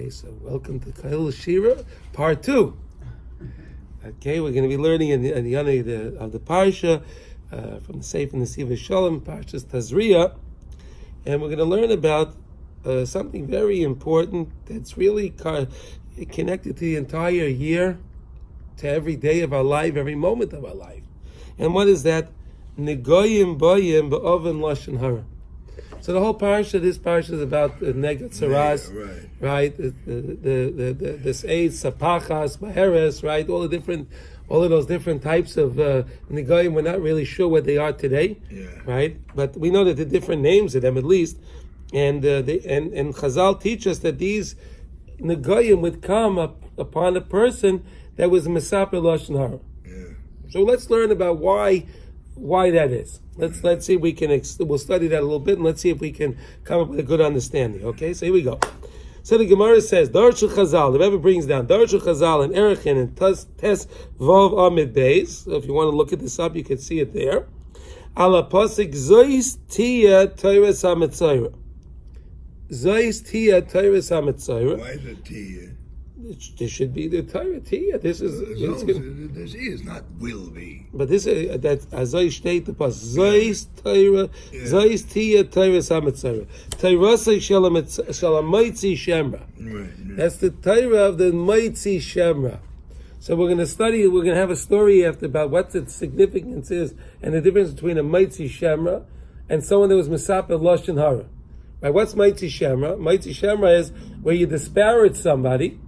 Okay, so welcome to Kail Shira, part 2. Okay, we're going to be learning in the honor of the Parsha from the Sefer Nesiv Shalom, Parshas Tazria, and we're going to learn about something very important that's really connected to the entire year, to every day of our life, every moment of our life. And what is that? Negoyim Boyim Ba'oven Loshan Hara. So the whole this parsha is about the Negat Saras, right? The Seid, Sapachas, Maheres, right? All of those different types of Negoyim. We're not really sure what they are today, right? But we know that the different names of them at least, and Chazal teach us that these Negoyim would come upon a person that was Mesaper Loshan Hara. So let's learn about why that is. Let's see if we can, we'll study that a little bit, and let's see if we can come up with a good understanding. Okay, so here we go. So the Gemara says, Darshu Chazal, the Rebbe brings down, Darshu Chazal and Erechin and Tes Vov Amid Beis. So if you want to look at this up, you can see it there. Ala Pasik Zois Tia Teres HaMetzayra. Zois Tia Teres HaMetzayra. Why is it Tia? This should be the Torah Tia. This is this is not will be. But this that Azay state the pas Zois Torah Zois Tia Torah Samitzara Torah Shalamitzi Shemra. That's the Torah of the Mitzi Shemra. So we're going to study. We're going to have a story after about what the significance is and the difference between a Mitzi Shemra and someone that was Mesaper Loshan Hara. Right? What's Mitzi Shemra? Mitzi Shemra is where you disparage somebody,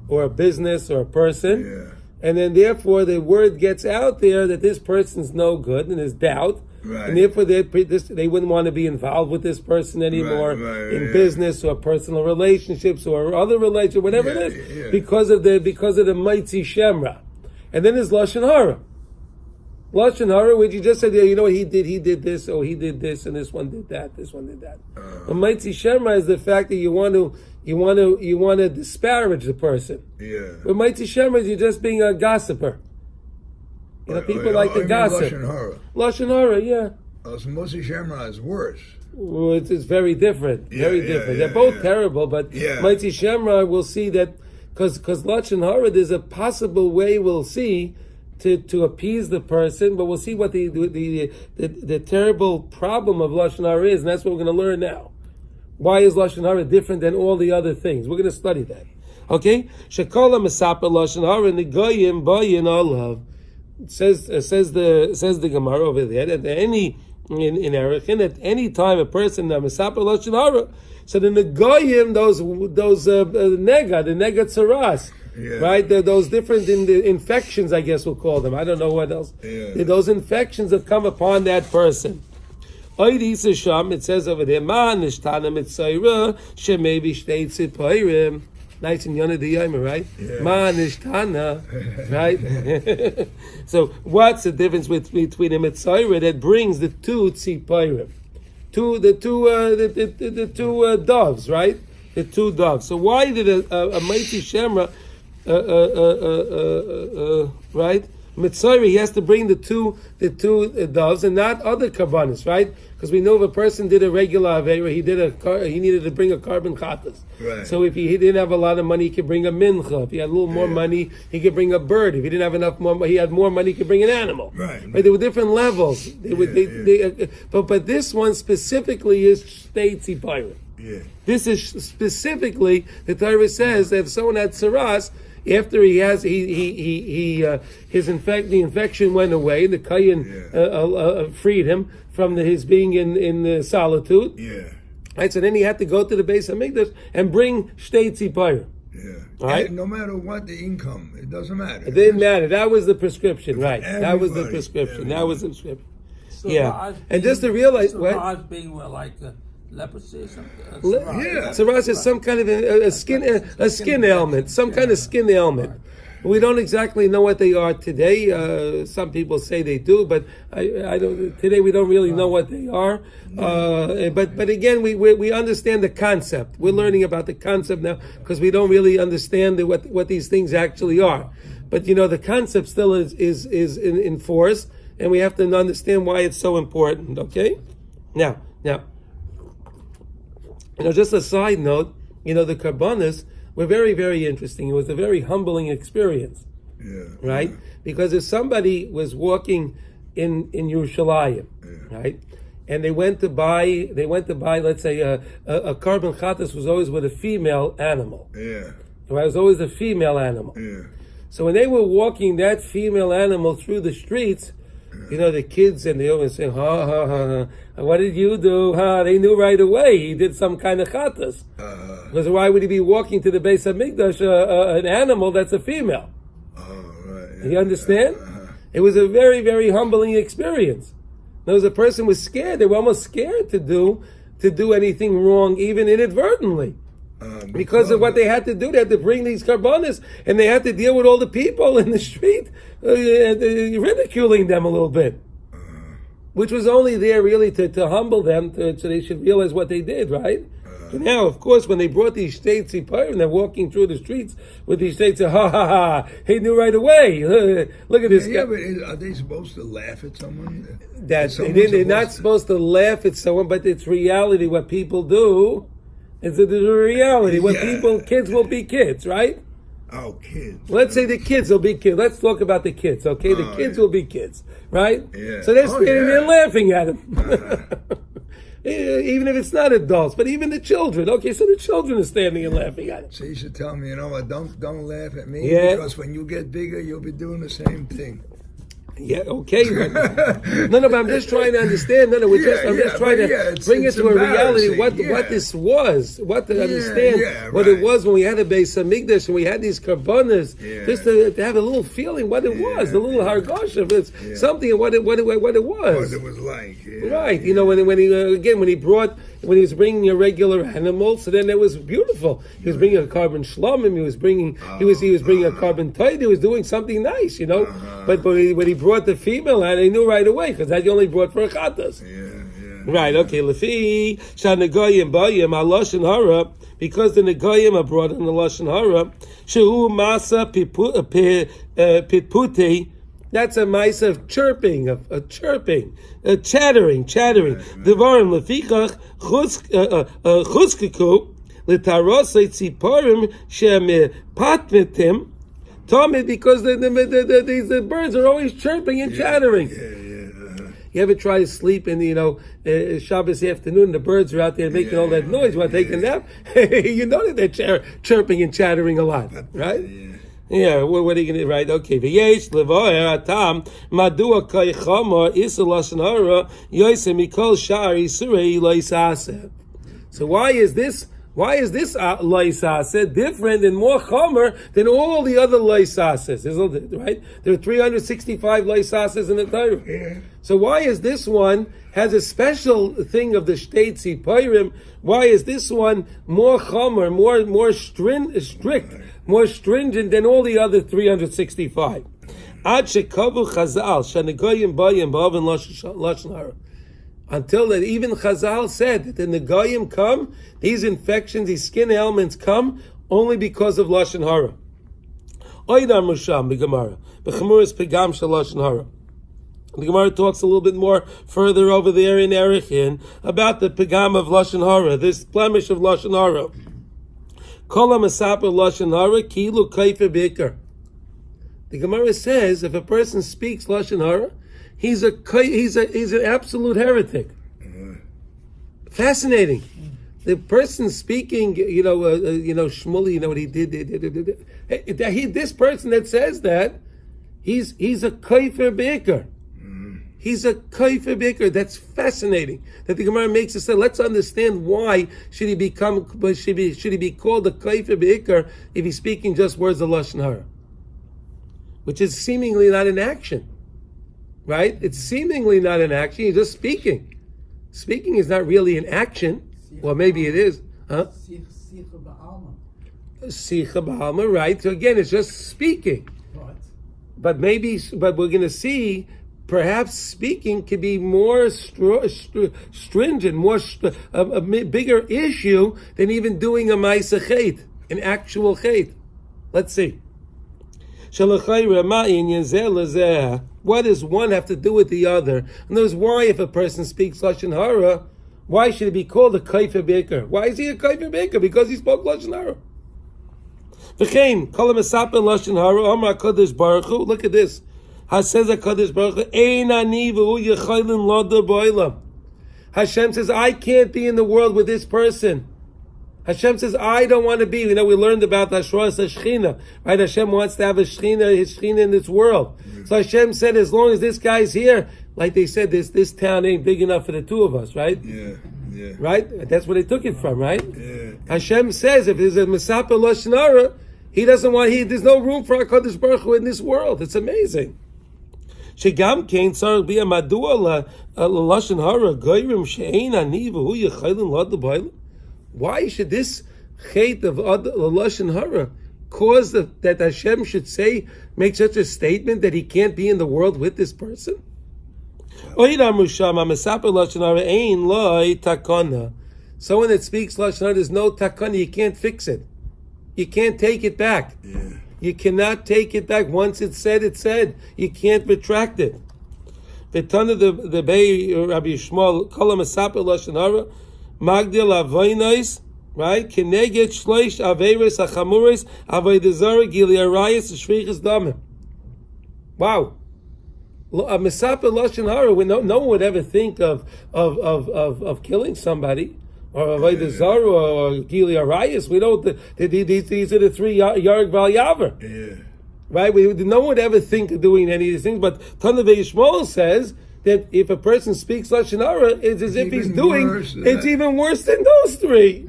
or a business, or a person, and then therefore the word gets out there that this person's no good, and there's doubt, and therefore they wouldn't want to be involved with this person anymore in business or personal relationships or other relationships, whatever it is, because of the Mitzi Shemra. And then there's Loshan Hara. Loshan Hara, which you just said, you know what he did this, or he did this, and this one did that, this one did that. The Mitzi Shemra is the fact that you want to disparage the person. But Mitzi Shemra is you're just being a gossiper. You know, people like to gossip. Loshan Hara. Loshan Hara, yeah. So Mitzi Shemra is worse. Well, it's very different. Very different. They're both terrible, but Mitzi Shemra, we'll see that because Loshan Hara, there's a possible way we'll see to appease the person, but we'll see what the terrible problem of Loshan Hara is, and that's what we're going to learn now. Why is Loshan Hara different than all the other things? We're going to study that. Okay? Shekola Mesaper Loshan Hara Negoyim Bayin Olav. Says the Gemara over there that in Erechin, at any time a person Mesaper Loshan Hara, so the Negoyim, those the Nega Tzaras. Right? Those different infections, I guess we'll call them. I don't know what else. Those infections that come upon that person. It says over there, nice and Yonah D'Yayim, right? Right? So what's the difference between a Mitzayra that brings the two Tzipayrim? The two doves, right? The two doves. So why did a Mitzi Shemra right? Mitzayra, he has to bring the two doves and not other karbanos, right? Because we know if a person did a regular avera, he needed to bring a carbon chatas. Right. So if he didn't have a lot of money, he could bring a mincha. If he had a little more money, he could bring a bird. If he didn't have enough more, he had more money, he could bring an animal. Right. There were different levels. But this one specifically is shtei tzipayim. This is specifically, the Torah says that if someone had tzaras, after the infection went away, the Kayin freed him from his being in solitude. Right, so then he had to go to the base of Mikdash and bring shtei tzipayim. Right? And no matter what the income, it doesn't matter. It didn't matter. That was the prescription, right? That was the prescription. That was the prescription. So and just to realize what being like leprosy, Tzaras is some kind of a skin ailment, some kind of skin ailment. We don't exactly know what they are today. Some people say they do, but I don't. Today we don't really know what they are. But again, we understand the concept. We're learning about the concept now because we don't really understand what these things actually are. But the concept still is in force, and we have to understand why it's so important. Okay, now. Just a side note, the karbanis were very, very interesting. It was a very humbling experience, Yeah. right? Because if somebody was walking in Yerushalayim, right, and they went to buy, let's say, a carbon chatas was always with a female animal. Yeah. Right? It was always a female animal. Yeah. So when they were walking that female animal through the streets, the kids and they always say, ha, ha, ha, ha, what did you do? Ha, they knew right away he did some kind of chatas. Because why would he be walking to the base of Mikdash, an animal that's a female? Right. You understand? It was a very, very humbling experience. There was a person was scared. They were almost scared to do anything wrong, even inadvertently. Because of what they had to do. They had to bring these carbonas, and they had to deal with all the people in the street ridiculing them a little bit. Which was only there really to humble them, so they should realize what they did, right? But now, of course, when they brought these states, and they're walking through the streets with these states, ha ha ha, he knew right away. Look at this guy. Yeah, but are they supposed to laugh at someone? They're not supposed to laugh at someone, but it's reality. What people do is a reality. What kids will be kids, right? Oh, kids. Let's say the kids will be kids. Let's talk about the kids, okay? The kids will be kids, right? Yeah. So they're standing there laughing at them. Even if it's not adults, but even the children. Okay, so the children are standing and laughing at him. So you should tell me, what, don't laugh at me, because when you get bigger, you'll be doing the same thing. Yeah, okay. No, but I'm just trying to understand. I'm just trying to bring it to a reality what this was, to understand what it was when we had a Beis Hamikdash and we had these karbonas, just to have a little feeling what it was, a little hargosh of it, something of what it was. What it was like. Right. When he was bringing a regular animal, so then it was beautiful. He was bringing a carbon shlomim. He was bringing a carbon tide. He was doing something nice, But when he brought the female, they knew right away because that he only brought for a chatas. Right. Okay. Lefi shanagoyim bayim al Loshan Hara, because the nagoyim are brought in the Loshan Hara. Shehu masa pitpute. That's a mice of chirping, chattering. Devarim lefichach chuzkaku letarosei tziporim shemepatmetim. Tommy, because the birds are always chirping and chattering. You ever try to sleep in Shabbos afternoon? The birds are out there making all that noise while taking a nap. You know that they're chirping and chattering a lot, right? Yeah, what are you going to write? Okay, v'yesh levoer atam madua kai chamor isa Loshan Hara yosem mikol shar isurei loisaseh. So why is this loisaseh different and more chomer than all the other loisasehs? Right? There are 365 loisasehs in the Torah. Yeah. So why is this one has a special thing of the state Tziporim? Why is this one more chomer, more strict, more stringent than all the other 365? Ad shekavu Chazal shanagoyim bayim ba'oven Loshan Hara. Until that, even Chazal said that the Negoyim come, these infections, these skin ailments come only because of Loshan Hara. Oidar Musham b'Gemara b'Chemuras Pegam shel Loshan Hara. The Gemara talks a little bit more further over there in Erechin about the Pegam of Loshan Hara, this blemish of Loshan Hara. Kol ha'mesaper Loshan Hara kilu kaifer b'ikar. The Gemara says if a person speaks Loshan Hara, he's an absolute heretic. Fascinating. The person speaking, Shmuley, what he did. This person that says that, he's a kaifer b'ikar. He's a kaifer b'ikar. That's fascinating. That the Gemara makes us say, let's understand why should he be called a kaifer b'ikar if he's speaking just words of Loshan Hara, which is seemingly not an action. Right? It's seemingly not an action. He's just speaking. Speaking is not really an action. Well, maybe it is. Huh? Sicha b'alma, right? So again, it's just speaking. But we're going to see perhaps speaking could be more stringent, a bigger issue than even doing a ma'aseh chet, an actual chet. Let's see. What does one have to do with the other? And there's why if a person speaks Loshan Hara, why should he be called a kaifer b'ikar? Why is he a kaifer b'ikar? Because he spoke Loshan Hara. V'chein kol ha'mesaper lashon hara amar HaKadosh Baruch Hu. Look at this. Says HaKadosh Baruch Hu, Ein ani v'hu yecholin lada ba'olam. Hashem says, I can't be in the world with this person. Hashem says, I don't want to be. You know, we learned about Hashras HaShechina, right? Hashem wants to have his Shechina in this world. So Hashem said, as long as this guy's here, like they said, this town ain't big enough for the two of us, right? Yeah. Right? That's where they took it from, right? Yeah. Hashem says, if there's a Mesaper Loshan Hara, he doesn't want, there's no room for HaKadosh Baruch Hu in this world. It's amazing. Shegam kein tzarich b'ya madua lashon hara goyrim she'ein ani v'hu yecholin lada ba'olam. Why should this hate of lashon hara cause that Hashem should make such a statement that he can't be in the world with this person? Someone that speaks lashon hara, there's no takana. You can't fix it. You can't take it back. Yeah. You cannot take it back. Once it's said, it's said. You can't retract it. V'tana the Bei Rabbi Yishmael kol ha'mesaper lashon hara magdil avonos, right? Keneged shloish averos hachamuros avodah zara gili arayos shvichas damim. Wow. A mesaper lashon hara, no one would ever think of killing somebody. Or avodah zara or gili arayos. We don't. These are the three yarg val yaver. Yeah. Right? No one would ever think of doing any of these things. But Tana Yishmael says that if a person speaks lashon hara, it's as if he's doing. It's even worse than those three.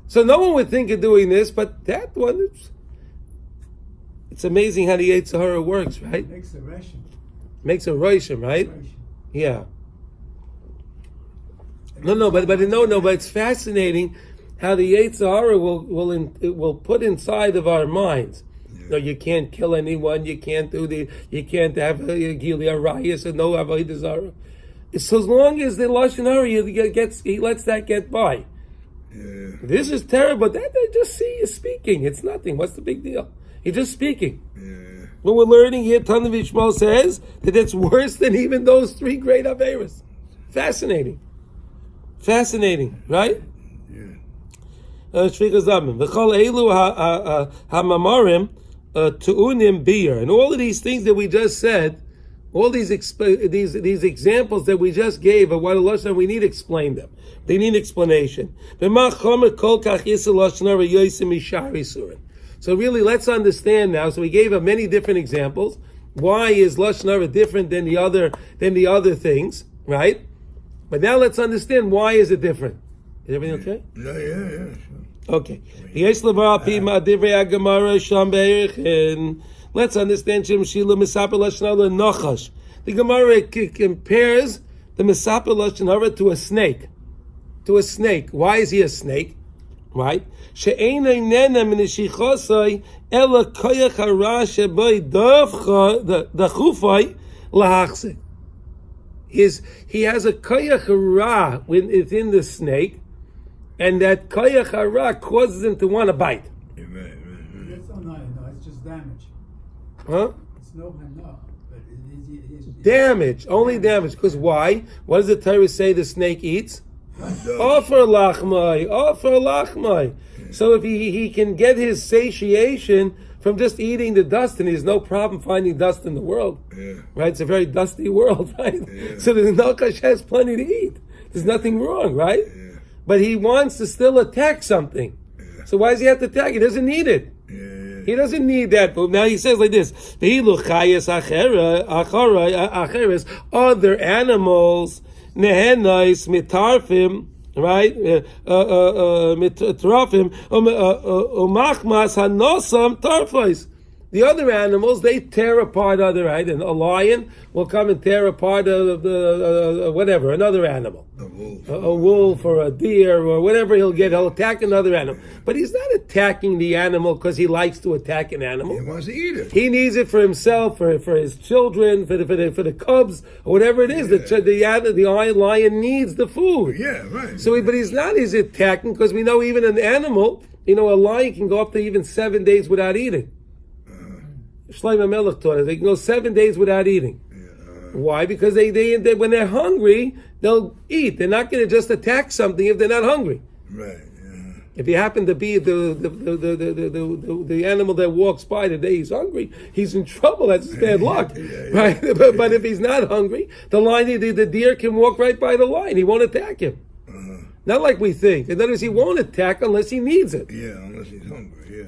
So no one would think of doing this, but that one. It's amazing how the Yetzer Hara works, right? Makes a ration. Makes a roshim, right? Yeah. But it's fascinating how the Yetzer Hara will put inside of our minds. No, you can't kill anyone. You can't have a gili arayos and no avodah zara. So as long as the lashon hara he lets that get by. Yeah. This is terrible. That I just see you speaking. It's nothing. What's the big deal? You're just speaking. Yeah. What we're learning here, Tana Yishmael says that it's worse than even those three great averas. Fascinating, right? Shvichas damim. V'chol elu hamamarim tu'unim biyur. And all of these things that we just said, all these examples that we just gave of what a lashon, we need to explain them. They need explanation. So really, let's understand now. So we gave many different examples. Why is lashon hara different than the other things, right? But now let's understand why is it different. Is everything okay? Yeah. Okay. Let's understand Shem Shila Mesaper Lashon Hara Nachash. The Gemara compares the Mesaper Lashon Hara to a snake. Why is he a snake? Right? She'einay nena min shichosai ela koyach hara shebay dachufay lahachzik. He has a koyach hara when it's in the snake, and that koyach hara causes him to want to bite. That's no, it's just damage. Huh? It's no, but it is damage, only damage. Because why? What does the Torah say the snake eats? Offer lachmai. So if he can get his satiation from just eating the dust, and there's no problem finding dust in the world. Yeah. Right? It's a very dusty world, right? Yeah. So the Nakash has plenty to eat. There's nothing wrong, right? Yeah. But he wants to still attack something. Yeah. So why does he have to attack? He doesn't need it. Yeah. He doesn't need that. But now he says like this: other animals, nehenais mitarfim, right? Mitarfim, umachmas hanosam tarfais. The other animals, they tear apart other, right? And a lion will come and tear apart whatever, another animal. A wolf or a deer or whatever he'll get, he'll attack another animal. But he's not attacking the animal because he likes to attack an animal. He wants to eat it. He needs it for himself, for his children, for the cubs, or whatever it is. Yeah. The lion needs the food. Yeah, right. So, but he's attacking because we know even an animal, a lion can go up to even 7 days without eating. Shlomo Melech taught us they can go 7 days without eating. Why? Because they when they're hungry, they'll eat. They're not going to just attack something if they're not hungry. Right. If he happened to be the animal that walks by the day he's hungry, he's in trouble. That's bad luck, right? But if he's not hungry, the deer can walk right by the line. He won't attack him. Not like we think. In other words, he won't attack unless he needs it. Yeah, unless he's hungry. Yeah.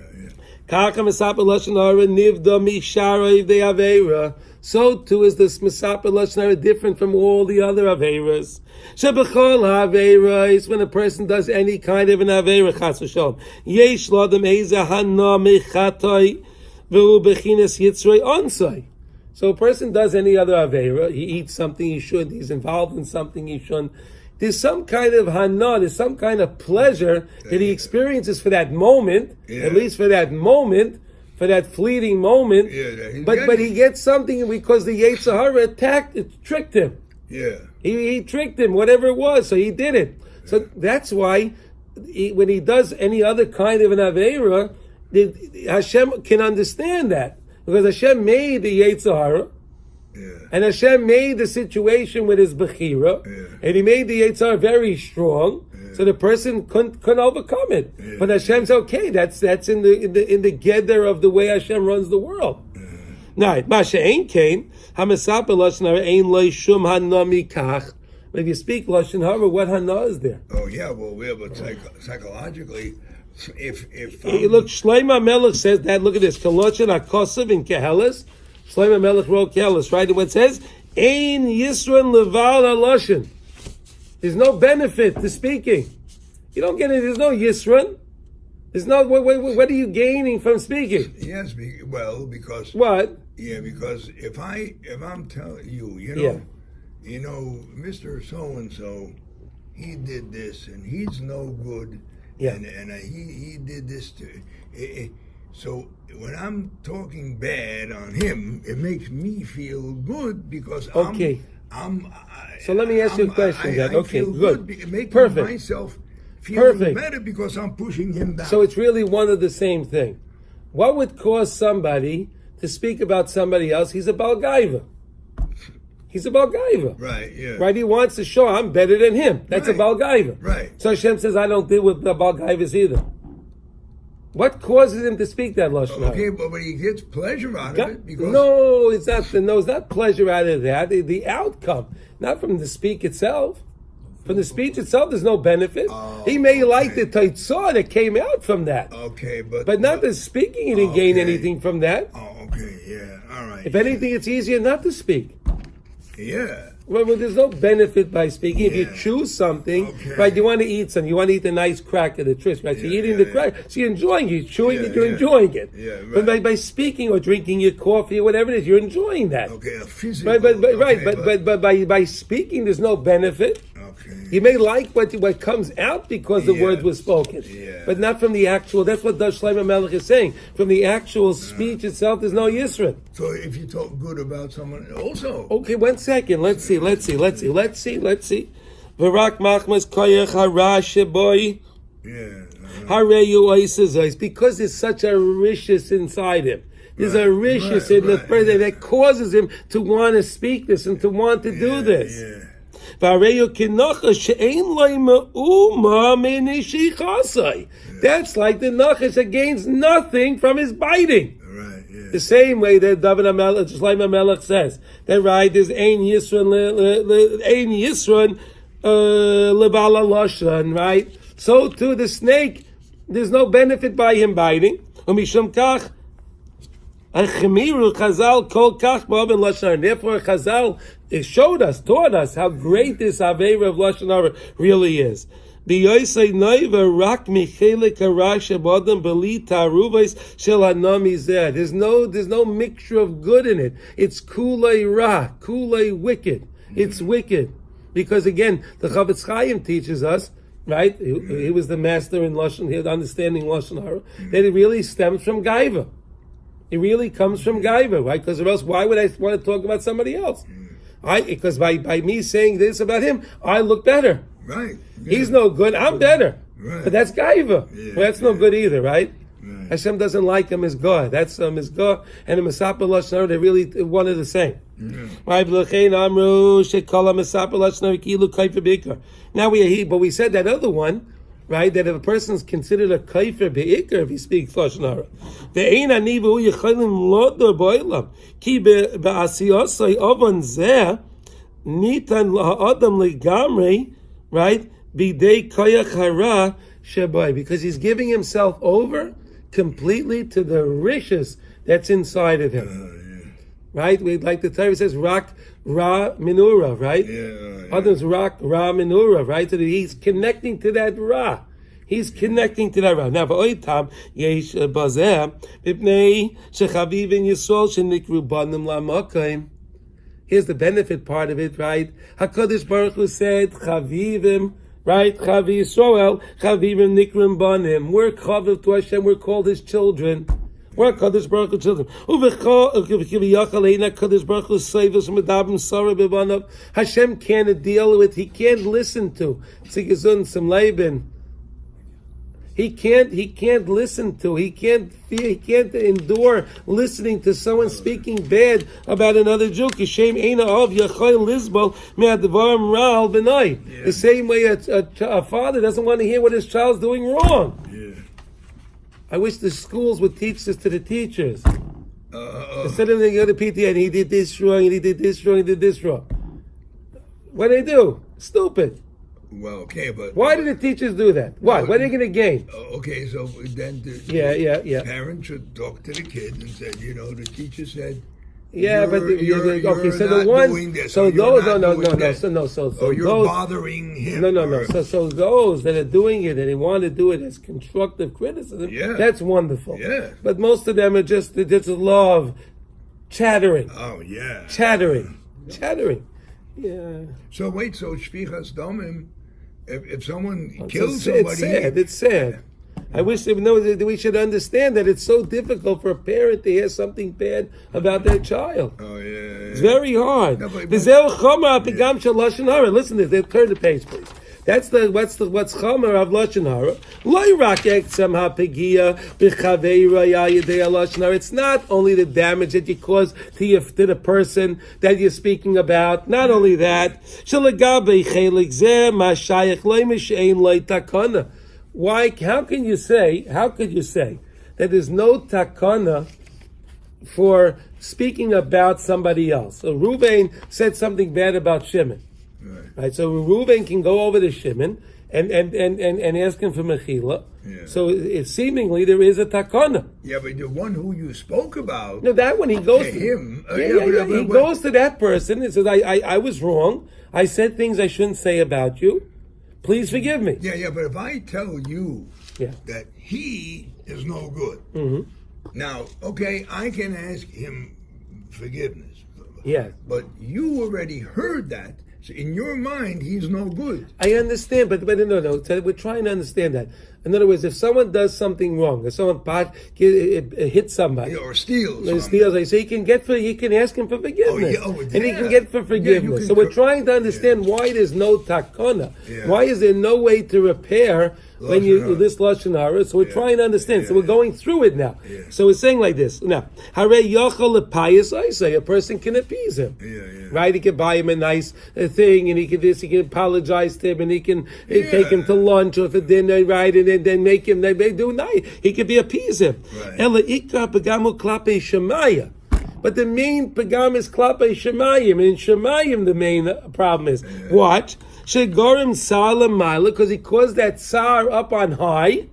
So too is this Mesapa Loshan Hara different from all the other Averas. Shebechol Havera is when a person does any kind of an Avera, Chas v'Shalom. Yesh L'adam Eza Hana Mechatoi V'hu Bechinas Yitzrei Onsai. So a person does any other Avera, he eats something he shouldn't, he's involved in something he shouldn't. There's some kind of hana, there's some kind of pleasure that he experiences for that moment, at least for that moment, for that fleeting moment. But he gets something because the Yetzer Hara tricked him. Yeah. He tricked him, whatever it was, so he did it. So that's why when he does any other kind of an Aveira, Hashem can understand that. Because Hashem made the Yetzer Hara, and Hashem made the situation with his Bechira, and he made the Yetzer Hara very strong, so the person couldn't overcome it. But Hashem's okay. That's in the Geder of the way Hashem runs the world. Now, Masha Ein Kain, Hamasapa Loshan Hara Ein Loi Shum Hana Mikach. If you speak Loshan Hara, what Hana is there? Oh yeah, well, but psychologically, if look, Shlomo Melech says that. Look at this, Kaloshan Hakosav in Kehelis. Shlomo Melech wrote Kehelis, right? And what it says, Ein Yisron Leval HaLoshan. There's no benefit to speaking. You don't get it. There's no Yisron. There's no. What are you gaining from speaking? Yes, because what? Yeah, because if I'm telling you, Mr. So and so, he did this, and he's no good. Yeah. And he did this to. So when I'm talking bad on him, it makes me feel good because So let me ask you a question, then. Okay, good. Making Perfect. myself feel better because I'm pushing him down. So it's really one of the same thing. What would cause somebody to speak about somebody else? He's a Balgaiva. He's a Balgaiva. Right, yeah. Right? He wants to show I'm better than him. That's a Balgaiva. Right. So Hashem says, I don't deal with the Balgaivas either. What causes him to speak that Loshan Hara? Okay, but he gets pleasure out of it because it's not pleasure out of that. The outcome, not from the speak itself. From the speech itself, there's no benefit. He may like the taitzah that came out from that. Okay, but not the speaking. He didn't gain anything from that. Oh, okay, yeah, all right. If anything, it's easier not to speak. Yeah. Well, there's no benefit by speaking. If you choose something, right, you want to eat something, you want to eat a nice cracker, the tris, right? So you're eating the cracker, so you're enjoying it, you're chewing it, you're enjoying it. Yeah, right. But by speaking or drinking your coffee or whatever it is, you're enjoying that. Okay, a physical. But by speaking, there's no benefit. Okay. You may like what comes out because the words were spoken, but not from the actual. That's what Shlomo Melech is saying. From the actual speech itself, there's no yisra. So if you talk good about someone, also. Okay, 1 second. Let's see. V'rak machmas koyach hara sheboy. Hareyu oisazos. Because there's such a rishis inside him. There's a rishis in the person that causes him to want to speak this and to want to do this. That's like the nachash that gains nothing from his biting. Right, yeah. The same way that David HaMelech, just like Melech says, that right, there's Ein Yisron Lebala Loshan, right? So too the snake, there's no benefit by him biting. Umishum kach, Chemiru Chazal Kol Kach Ba'oben Loshan Hara. Therefore, Chazal taught us how great this Aveira of Loshan Hara really is. B'yosei noiva rak michelik hara shebodem beli taruvos shel hanami zeh. There's no mixture of good in it. It's kulei ra, kulei wicked. It's wicked because again, the Chavetz Chaim teaches us. Right, he was the master in Loshan, he had understanding Loshan Hara. That it really stems from Gaiva. It really comes from Gaiva, right? Because or else, why would I want to talk about somebody else? Because by me saying this about him, I look better. Right. Yeah. He's no good. I'm better. Right. But that's Gaiva. Yeah, well, that's no good either, right? Hashem doesn't like him as God. That's as God and the Mesapa Loshan Hara. They're really one of the same. Now but we said that other one right? That if a person is considered a kaifer be'ikr if he speaks Loshan Hara. Ve'ein ani v'hu yechalim lodor ba'olam. Ki be'asiyosai ovan zeh nitan la'adam legamrei, right? Bidei koyach hara shebai. Because he's giving himself over completely to the riches that's inside of him. Right? We like the Torah says rak ra minura, right? Others rak ra minura, right? So he's connecting to that ra. He's connecting to that ra. Now, v'oitam yesh bazeh mipnei shechavivin yisrael shenikru banim la'makayim. Here's the benefit part of it, right? HaKadosh Baruch Hu said chavivim, right? Chavi Yisrael, chavivim nikrim banim. We're chaviv to Hashem. We're called His children. We're Kadosh Baruch Hu children. Hashem can't deal with. He can't listen to. He can't listen to. He can't feel. He can't endure listening to someone speaking bad about another Jew. The same way a father doesn't want to hear what his child's doing wrong. I wish the schools would teach this to the teachers. Instead of they go to PTA and he did this wrong, and he did this wrong, he did this wrong. What do they do? Stupid. Well, okay, but why do the teachers do that? Why? What are they going to gain? Okay, so then the parents should talk to the kids and say, the teacher said. Yeah, but you're so not the ones, doing this, so those, so you're those, bothering him. No. So those that are doing it and they want to do it as constructive criticism, that's wonderful. Yeah. But most of them are just a law of chattering. Oh yeah. Chattering. Yeah. So wait, so shvichas damim, if someone kills somebody, it's sad. I wish they know that we should understand that it's so difficult for a parent to hear something bad about their child. Oh yeah. It's very hard. No, Listen to this. Turn the page, please. That's what's chomer of Loshan Hara. It's not only the damage that you cause to the person that you're speaking about. Not only that. Why? How could you say that there's no takana for speaking about somebody else? So Reuben said something bad about Shimon, right? So Reuben can go over to Shimon and ask him for mechila. Yeah. So seemingly there is a takana. Yeah, but the one who you spoke about. No, that one he goes to him. He goes to that person and says, "I was wrong. I said things I shouldn't say about you. Please forgive me." Yeah, but if I tell you that he is no good, now, okay, I can ask him forgiveness. Yes. But you already heard that. So in your mind, he's no good. I understand, but no. So we're trying to understand that. In other words, if someone does something wrong, if someone hits somebody or steals, so he can ask him for forgiveness, and he can get for forgiveness. So we're trying to understand why there's no takana. Yeah. Why is there no way to repair when you this Loshan Hara? So we're trying to understand. So we're going through it now. Yeah. So we're saying like this now: Hare yachol lepayis oisei. A person can appease him, right? He can buy him a nice thing, and he can apologize to him, and he can take him to lunch or for dinner, right? And then make him, they do nice. He could appease him. Ela ikar pagamu klape shemaya. But the main pagam is klape shemayim. And in shemayim, the main problem is what? Shegorim salam mila, because he caused that sar up on high.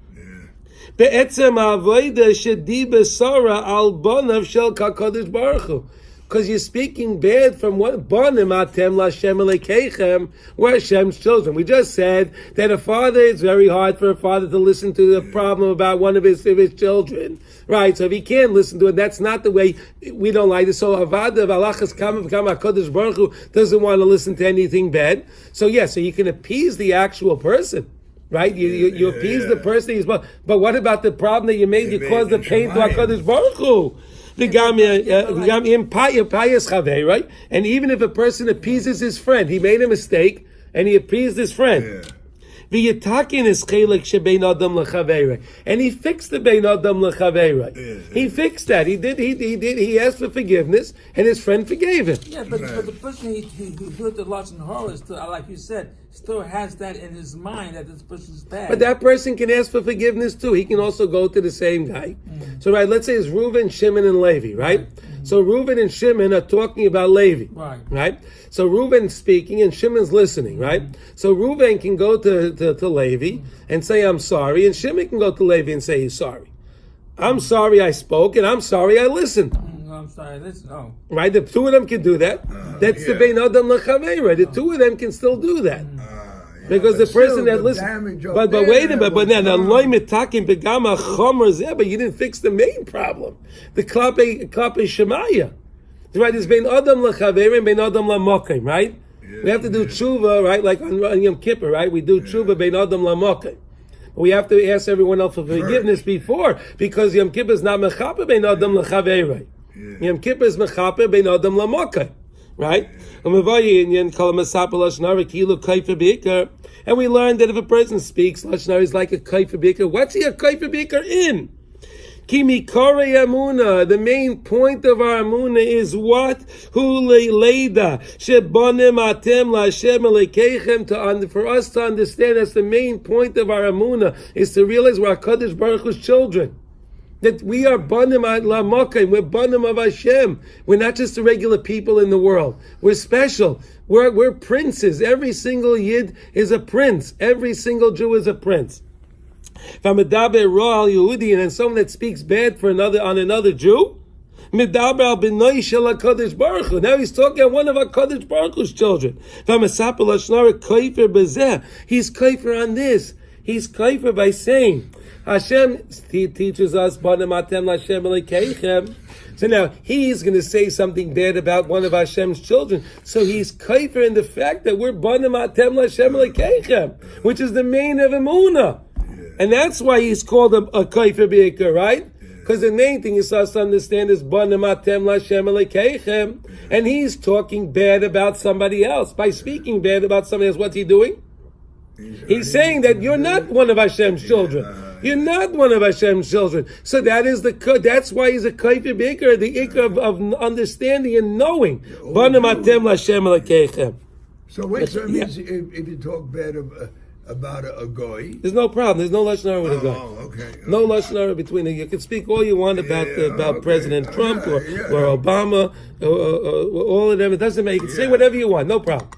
Be'etzem avoida shediba sara al bonav shel kakodesh baruch hu. Because you're speaking bad from what Banim atem Lashem Elekechem, we're Hashem's children. We just said that a father, it's very hard for a father to listen to the problem about one of his children. Right? So if he can't listen to it, that's not the way we don't like it. So Avada of Alachas Kama HaKadosh Baruch Hu doesn't want to listen to anything bad. So so you can appease the actual person. Right? You appease the person. But what about the problem that you made? You caused the pain to HaKadosh Baruch Hu. Right? And even if a person appeases his friend, he made a mistake and he appeased his friend. V'yitakin is chelik shebein adam lechaveirei, and he fixed the bein adam lechaveirei. He fixed that. He did. He asked for forgiveness, and his friend forgave him. Yeah, but the person who heard the Loshan Hara still, like you said, still has that in his mind that this person's bad. But that person can ask for forgiveness too. He can also go to the same guy. So right, let's say it's Reuven, Shimon, and Levi, right? So Reuven and Shimon are talking about Levi, right? So Reuven's speaking and Shimon's listening, right? So Reuven can go to Levi and say, I'm sorry, and Shimon can go to Levi and say he's sorry. I'm sorry I spoke, and I'm sorry I listened. I'm sorry, listen. Oh. Right? The two of them can do that. That's the Bein Adam L'Chaveira. The two of them can still do that. Because the person that listens, but wait a minute, but then but you didn't fix the main problem, the klape shemaya, right? It's bein adam lechaverim and bein adam lamokim, right? We have to do tshuva, right? Like on Yom Kippur, right? We do tshuva bein adam lamokim. We have to ask everyone else for forgiveness before, because Yom Kippur is not mechaper bein adam lechaverim. Yom Kippur is mechaper bein adam lamokim. Right? And we learned that if a person speaks, Lashon Hara is like a kaifer beaker. What's he a kaifer beaker in? Kimikore amuna. The main point of our amuna is what? Leida shebonim atem laHashem elekeichem. For us to understand, that's the main point of our amuna, is to realize we're HaKadosh Baruch Hu's children. That we are banim lamokim, we're banim of Hashem. We're not just the regular people in the world. We're special. We're princes. Every single Yid is a prince. Every single Jew is a prince. V'medaber ro al Yehudi, and then someone that speaks bad for another Jew, medaber al b'noi shel HaKadosh Baruch Hu. Now he's talking about one of HaKadosh Baruch Hu's children. V'mesaper Lashon Hara kaifer b'zeh. He's kaifer on this. He's kaifer by saying, Hashem teaches us, so now he's going to say something bad about one of Hashem's children. So he's kaifer in the fact that we're banim atem l'Hashem lekeichem, which is the main of Emunah. And that's why he's called a kaifer be'ikar, right? Because the main thing is us to understand is banim atem l'Hashem lekeichem, and he's talking bad about somebody else. By speaking bad about somebody else, what's he doing? He's saying that you're not one of Hashem's children. You're not one of Hashem's children. So that's why he's a kaifer be'ikar, the ikar of understanding and knowing. Banim atem l'Hashem lekeichem. So wait, so it means if you talk bad about a goy, there's no problem. There's no Lashon Hara with a goy. Oh, okay. No Lashon Hara between them. You can speak all you want about President Trump or Obama, or all of them. It doesn't matter. You can say whatever you want. No problem.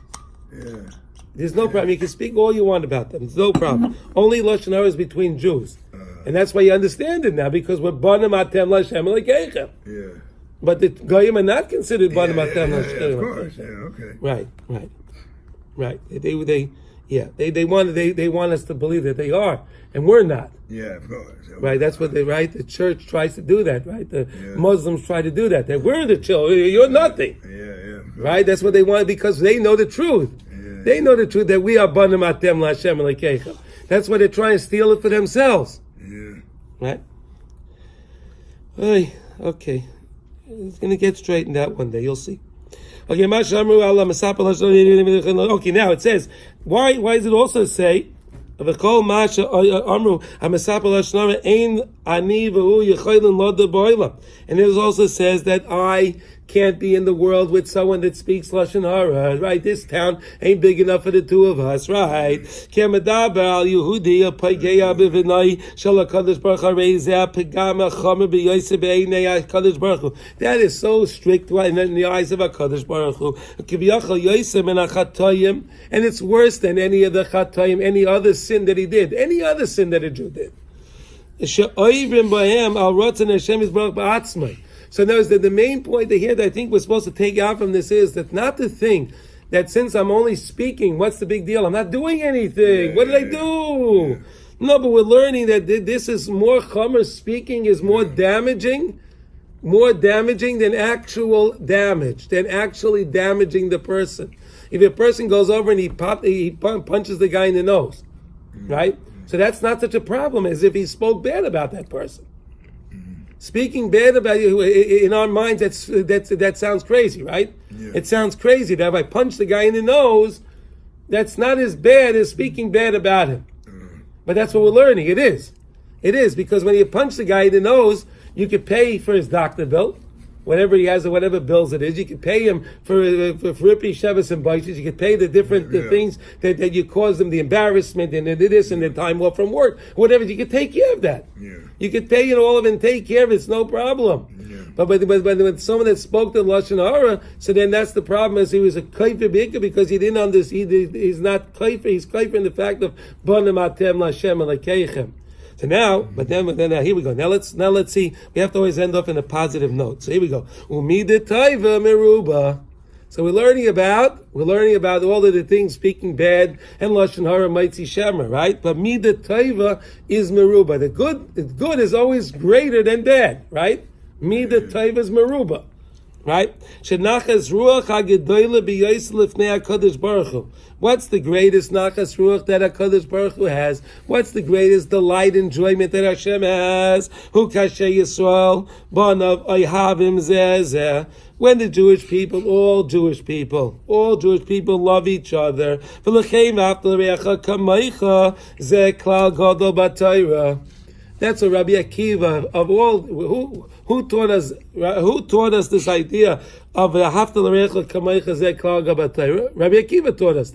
Yeah. There's no problem. You can speak all you want about them. There's no problem. Only Lashon Hara is between Jews. And that's why you understand it now, because we're banim atem l'Hashem lekeichem. Yeah. But the goyim are not considered banim atem Of l'Hashem course. Yeah. lekeichem. Okay. Right. They want us to believe that they are, and we're not. Yeah. Of course. Right. That's what the church tries to do that. Right. The Muslims try to do that. That we're the children. You're nothing. Yeah. Right. That's what they want, because they know the truth. They know the truth that we are banim atem l'Hashem lekeichem. That's why they're trying to steal it for themselves. Yeah. Right? Okay. It's going to get straightened out one day. You'll see. Okay, now it says, why does it also say, and it also says that I can't be in the world with someone that speaks Lashon Hara, right? This town ain't big enough for the two of us, right? That is so strict in the eyes of HaKadosh Baruch Hu. And it's worse than any of the Chatayim, any other sin that he did, any other sin that a Jew did. So notice that the main point here that I think we're supposed to take out from this is that not to think that since I'm only speaking, what's the big deal? I'm not doing anything. What did I do? No, but we're learning that this is more chomer. Speaking is more damaging than actual damage, than actually damaging the person. If a person goes over and he punches the guy in the nose, right? So that's not such a problem as if he spoke bad about that person. Speaking bad about you, in our minds, that sounds crazy, right? Yeah. It sounds crazy that if I punch the guy in the nose, that's not as bad as speaking bad about him. But that's what we're learning. It is. It is, because when you punch the guy in the nose, you could pay for his doctor bill, whatever he has or whatever bills it is. You could pay him for Rippy, Shevis, and Baishas. You could pay the different things that you cause them, the embarrassment and this and the time off from work, whatever. You could take care of that. Yeah. You could pay all of it and take care of it. It's no problem. Yeah. But when someone that spoke the Loshan Hara, so then that's the problem, is he was a kaifer bika because he didn't understand. He's not kaifer. He's kaifer in the fact of banim atem lashem alekeichem. So now, but then here we go. Now let's see. We have to always end up in a positive note. So here we go. Umida taiva meruba. So we're learning about all of the things, speaking bad and Loshan Hara Maitzi Shemer, right? But mida taiva is meruba. The good is always greater than bad, right? Mida taiva is meruba, right? Shenachas ruach hagedoyle b'yos lifnei HaKadosh Baruch Hu. What's the greatest nachas ruach that HaKadosh Baruch Hu has? What's the greatest delight, enjoyment that Hashem has? Hu kasher Yisrael, banav oyhavim zeh. When the Jewish people, all Jewish people love each other. That's a Rabbi Akiva of all who taught us this idea of Haftal Recha Kamaycha Zeh Klal Gabatayra. Rabbi Akiva taught us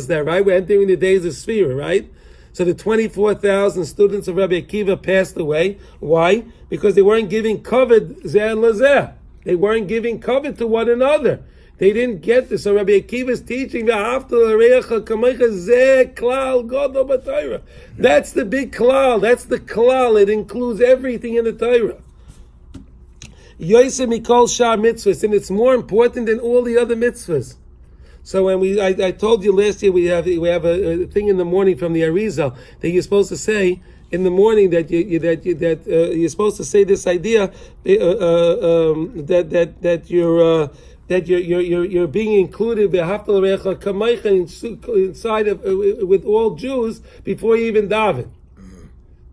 that. Right? We're entering the days of Sphira, right? So the 24,000 students of Rabbi Akiva passed away. Why? Because they weren't giving kavod zeh lazeh. They weren't giving kavod to one another. They didn't get this. So Rabbi Akiva is teaching that's the big klal. That's the klal. It includes everything in the Torah. Yosef mikol shar mitzvahs, and it's more important than all the other mitzvahs. So when I told you last year we have a thing in the morning from the Arizal that you're supposed to say in the morning that you're supposed to say this idea that you're being included inside of with all Jews before you even daven.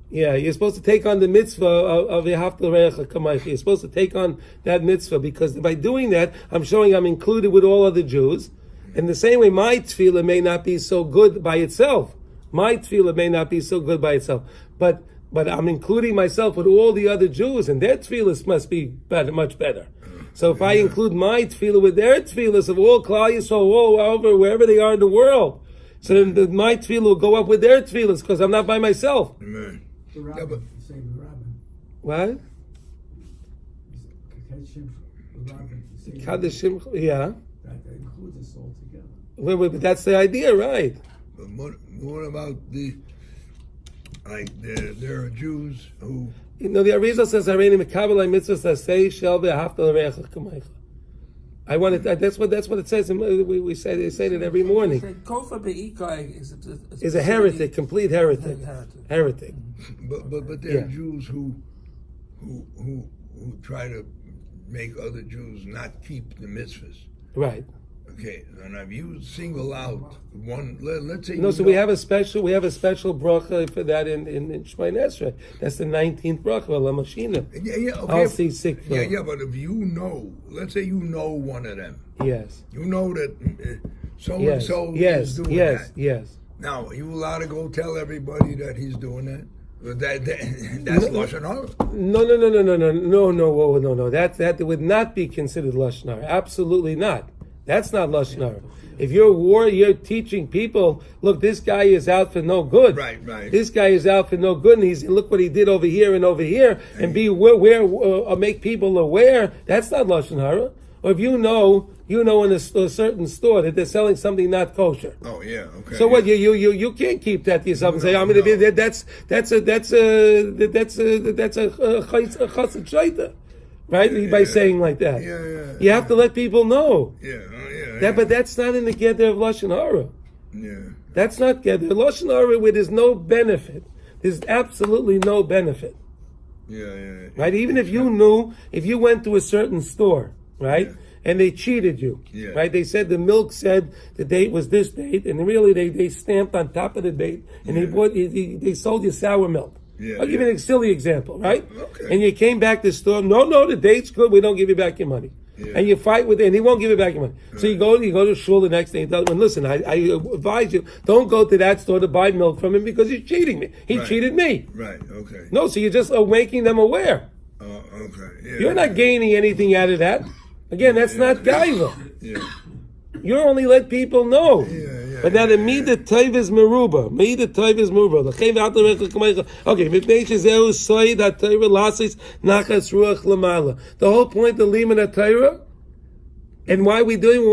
Yeah, you're supposed to take on the mitzvah of Yehavtel Recha Kamaycha. You're supposed to take on that mitzvah because by doing that, I'm showing I'm included with all other Jews. In the same way, my tefillah may not be so good by itself. But I'm including myself with all the other Jews, and their tefillahs must be better, much better. So if I include my tefillah with their tefillahs of all Klal Yisrael, wherever they are in the world, so then my tefillah will go up with their tefillahs because I'm not by myself. Amen. The rabbin, say the rabbin. What? Kadeshim, yeah. That includes us all together. Wait, but that's the idea, right? But what about there are Jews who... The Arizal says, "Hareini mekabel mitzvahs say shel ve'haftal recha kamaycha." I want it. That's what it says. We say it every morning. Kofa be'ikai is a heretic, complete heretic. Heretic. But there are Jews who try to make other Jews not keep the mitzvahs. Right. Okay, and I've used single out one. Let's say we have a special bracha for that in Shemay Esrei. That's the 19th bracha, Lamashina. Yeah, okay. I'll see sick. Yeah, but if you know, let's say you know one of them. Yes. You know that so and so is doing that. Yes. Now, are you allowed to go tell everybody that he's doing that? That's Loshan Hara. No. That would not be considered Loshan Hara. Absolutely not. That's not Loshan Hara. If you're teaching people, look, this guy is out for no good. Right. This guy is out for no good, and look what he did over here, and be make people aware. That's not Loshan Hara. Or if you know in a certain store that they're selling something not kosher. Oh yeah, okay. So what you can't keep that to yourself and say I'm going to be that's a chassid shaita. Right? By saying like that. Yeah. You have to let people know. Yeah. But that's not in the gather of Loshan Hara. Yeah. That's not gather. Loshan Hara where there's no benefit. There's absolutely no benefit. Yeah. Right? Even if you went to a certain store, right? Yeah. And they cheated you. Yeah. Right? They said the milk said the date was this date, and really they stamped on top of the date, and they sold you sour milk. Yeah, I'll give you a silly example, right? Okay. And you came back to the store, no, the date's good, we don't give you back your money. and you fight with it, and he won't give it back your money. So you go to shul the next day and tell him, listen, I advise you, don't go to that store to buy milk from him because he's cheating me. He cheated me. Right, okay. No, so you're just making them aware. Okay. Yeah, you're not gaining anything out of that. Again, that's not gaiva. Yeah. You only let people know. But now the midah tov is meruba. Midah tov is meruba. Okay, mipnei shezehu soid haTorah lasis nachas ruach lamala. The whole point of liman haTorah, and why we doing?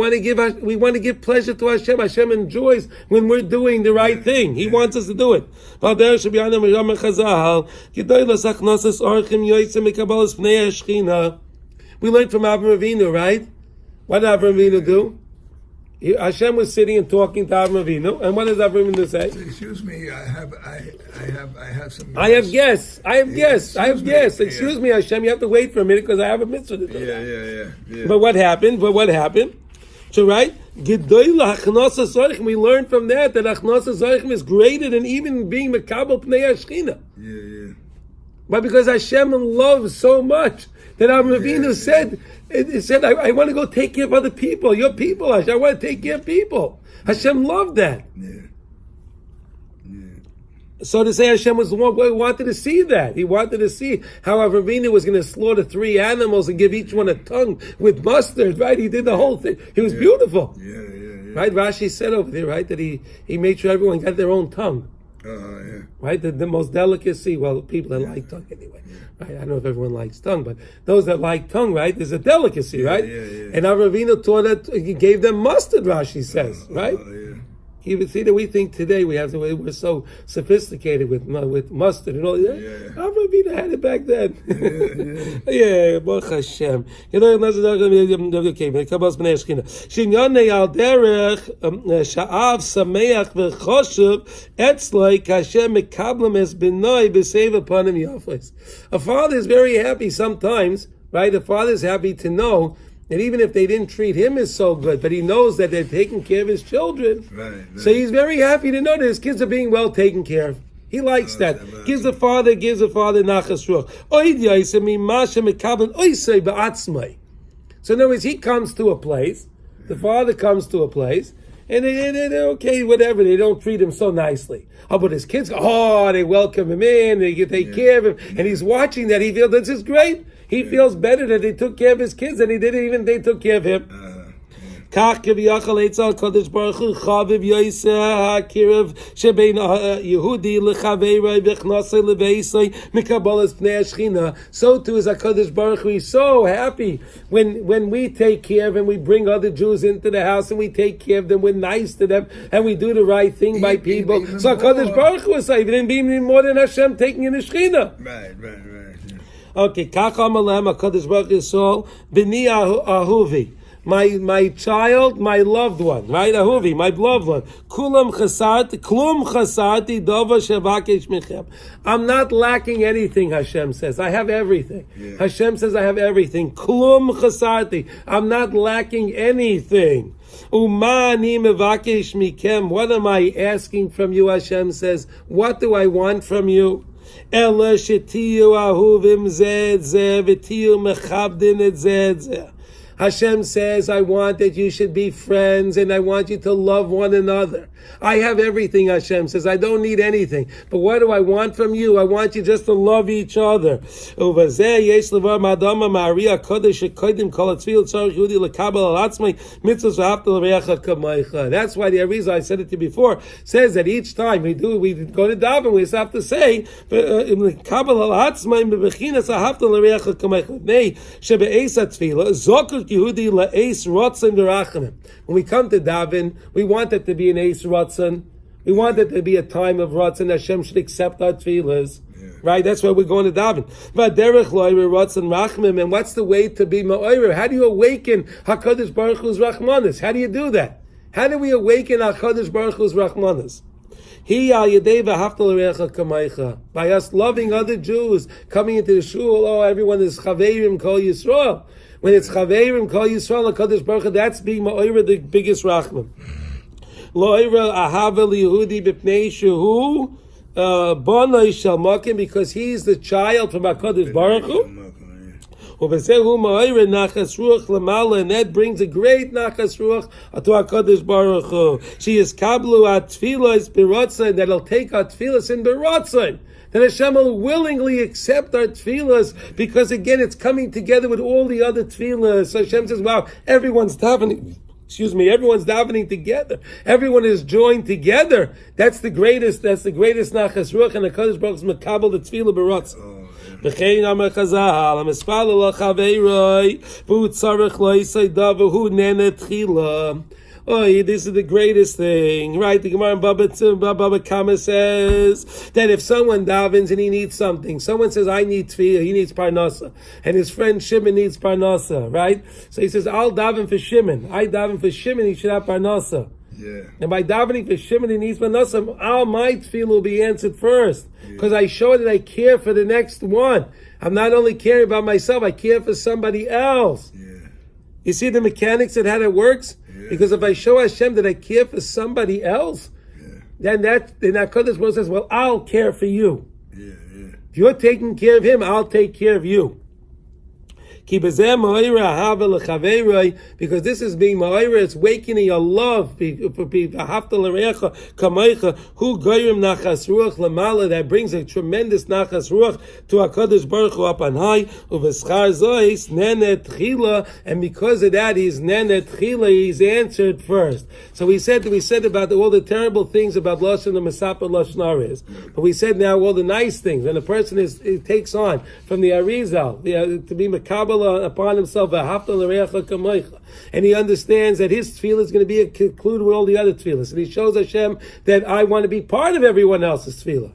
We want to give pleasure to Hashem. Hashem enjoys when we're doing the right thing. He wants us to do it. We learned from Avraham Avinu, right? What did Avraham Avinu do? Hashem was sitting and talking to Avraham Avinu, and what does Avraham Avinu say? Excuse me, I have some. I have guests. Excuse me, Hashem, you have to wait for a minute because I have a mitzvah to do. Yeah. But what happened? So right, we learned from that Achnosa Zoichem is greater than even being Mekabel Pnei Hashchina. Yeah. But because Hashem loves so much that Avraham Avinu said, I want to go take care of other people. Your people, Hashem. I want to take care of people. Hashem loved that. Yeah. So to say Hashem was the one who wanted to see that. He wanted to see how Avraham Avinu was going to slaughter 3 animals and give each one a tongue with mustard, right? He did the whole thing. It was beautiful. Yeah. Right? Rashi said over there, right, that he made sure everyone got their own tongue. Right? The most delicacy, well, people that like tongue anyway. Right? I don't know if everyone likes tongue, but those that like tongue, right, there's a delicacy, right? And Avraham Avinu taught that he gave them mustard, Rashi says, right? You see that we think today we're so sophisticated with mustard and all that. Avraham Avinu had it back then. Baruch Hashem. Shinyonei al derech sha'av sameach v'choshev etzloi kashem mekablem es benoi b'seiv upon him yafles. A father is very happy sometimes, right? A father is happy to know that even if they didn't treat him as so good, but he knows that they're taking care of his children. Right. So he's very happy to know that his kids are being well taken care of. He likes that. Gives the father nachas ruach. So in other words, he comes to a place, the father comes to a place, and they're okay, whatever, they don't treat him so nicely. But his kids go, they welcome him in, they take care of him, and he's watching that, he feels this is great. He feels better that they took care of his kids than they took care of him. Kach kiviyachal eitzal kodesh baruch hu chaviv yoiseh hakirav shebein Yehudi lechaveiroi v'chnasei leveisoi mikabalas pnei hashchina. So too is HaKadosh Baruch Hu. He's so happy when we take care of and we bring other Jews into the house and we take care of them, we're nice to them, and we do the right thing by people. So HaKadosh Baruch Hu is saying, it didn't be more than Hashem taking in the Shechina. Right. Okay, Kach Amalem HaKadosh Baruch Hu Yisrael B'ni Ahuvi. My child, my loved one, right? Ahuvi, my beloved one. Klum chasarti dova shevakesh michem. I'm not lacking anything, Hashem says. I have everything. Hashem says I have everything. Klum chasarti. I'm not lacking anything. Uma ani mevakesh mikem. What am I asking from you, Hashem says? What do I want from you? Ela shetiyu ahuvim zeh zeh v'tiyu mechabdin et zeh zeh. Hashem says, I want that you should be friends and I want you to love one another. I have everything, Hashem says. I don't need anything. But what do I want from you? I want you just to love each other. That's why the reason I said it to you before says that each time we go to daven, we have to say, when we come to daven, we want it to be an ace ratzon. We want it to be a time of ratzon. Hashem should accept our tefillas. Right? That's why we're going to daven. And what's the way to be ma'orer? How do you awaken HaKadosh Baruch Hu's Rachmanis? How do you do that? How do we awaken HaKadosh Baruch Hu's Rachmanis? By us loving other Jews, coming into the shul, everyone is Chaverim Kol Yisrael. When it's Chaverim Kol Yisrael, HaKadosh Baruch Hu, that's being ma'orer, the biggest Rachman. Lo'ira ahava liyehudi b'pnei shehu bonai shel makim, because he's the child from HaKadosh Baruch Hu. And that brings a great nachas ruach to HaKadosh Baruch Hu. She is kablu at tefillas b'rotzain, that'll take our tefillas in b'rotzain. That Hashem will willingly accept our tefillas, because again, it's coming together with all the other tefillas. So Hashem says, wow, everyone's davening. Everyone's davening together. Everyone is joined together. That's the greatest nachas ruach, and the HaKadosh Baruch Hu is makabel the tefillah b'rotzain. V'chein amar Chazal, ha'mispalel ha'chaveiroi, v'hu tzarech lo yisayda, v'hu nene tchila. Oh, this is the greatest thing, right? The Gemara in Baba Kama says that if someone davens and he needs something, someone says, I need tefillah, he needs parnasa, and his friend Shimon needs parnasa, right? So he says, I'll daven for Shimon. I daven for Shimon, he should have parnasa. Yeah. And by davening for Shimon, he needs parnasa, all my tefillah will be answered first, because I show that I care for the next one. I'm not only caring about myself, I care for somebody else. Yeah. You see the mechanics of how that works? Yeah. Because if I show Hashem that I care for somebody else, then HaKadosh Baruch Hu says, well, I'll care for you. Yeah. If you're taking care of him, I'll take care of you. Because this is being ma'ira, it's wakening your love that brings a tremendous nachas ruach to HaKadosh Baruch Hu up on high. And because of that, he's nenet chila, he's answered first. So we said about all the terrible things about Loshan and Masapa Loshan Hara is, but we said now all the nice things. When a person takes on from the Arizal to be makabel upon himself, and he understands that his tefillah is going to be concluded with all the other tefillahs, and he shows Hashem that I want to be part of everyone else's tefillah.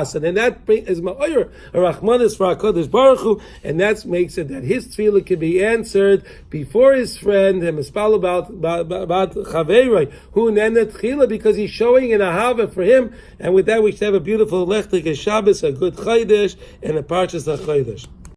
So then that is ma'or, a rachmanis for HaKadosh Baruch Hu, and that makes it that his tefillah can be answered before his friend, and mispal about chaveiroi who nenet tefillah, because he's showing an ahava for him. And with that, we should have a beautiful lechtik Shabbos, a good chaydesh, and a parshas Chodesh.